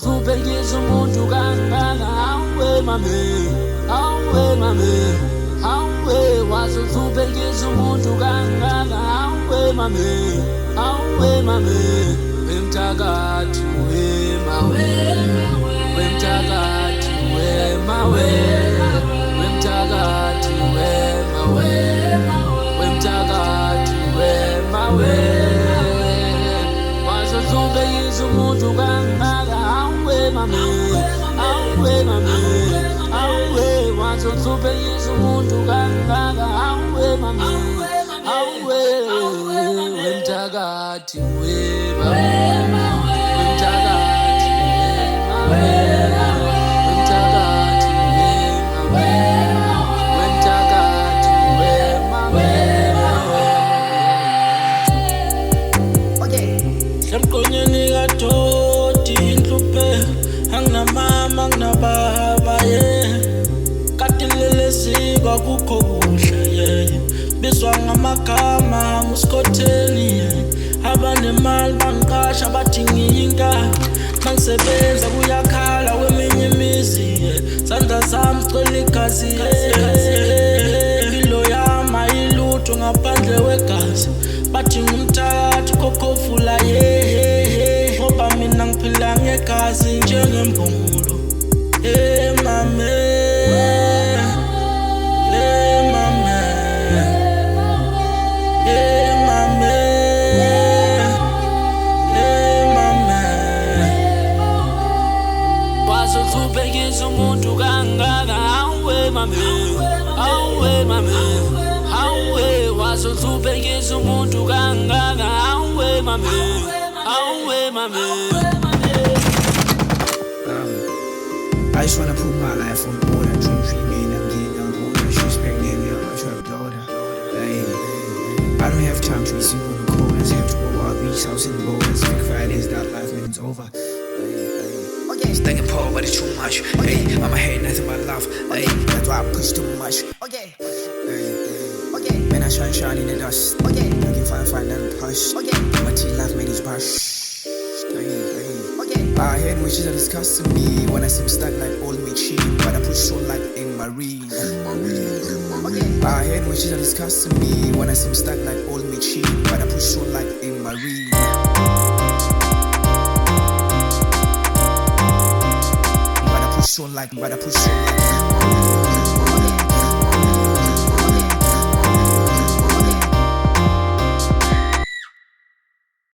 wazozubhekisa umuntu kangaka awe mame, awe mame, awe wazozubhekisa umuntu kangaka awe mame, awe mame, wemthakathi wemawe, wemthakathi wemawe, wemthakathi wemawe, wemthakathi wemawe, wazozubhekisa umuntu kangaka awe mame, awe mame, awe wazozubhekisa umuntu kangaka awe mame, awe wemthakathi wemawe, wemthakathi wemawe, wemthakathi wemawe, wemthakathi wemawe. Semqonyeni kaDoti inhluphe anginamama anginababa katilelezikwa kukho kuhle bizwa ngamagama nguSkotheni abanemali bangiqasha bathi ngiyinka mangisebenza kuyakhala weminye imizi sandla zami cela igazi impilo yami ayilutho ngaphandle wegazi bathi ngumthakathi kokhofula ngoba mina ngiphila ngegazi njengembongulo mame, mame, mame, mame. Wazozubhekisa umuntu kangaka awe mame, awe mame, awe wazozubhekisa umuntu kangaka awe mame, awe mame. I just wanna put my life on board. I dream and I'm getting on board. She's pregnant, yeah, my trap daughter. I don't have time to receive on the corners. Have to go out, reach house in the borders. Big Fridays, that life means over. Thinking Paul, but it's too much. I'ma hate nothing but love. That's why I push too much. When I shine in the dust. Looking fine and push. My T-life made his brush. I heard wishes are disgusting me when I seem stuck like old machine, but I push on like a marine. I heard wishes are disgusting me when I seem stuck like old machine, but I push on like a marine. But I push on like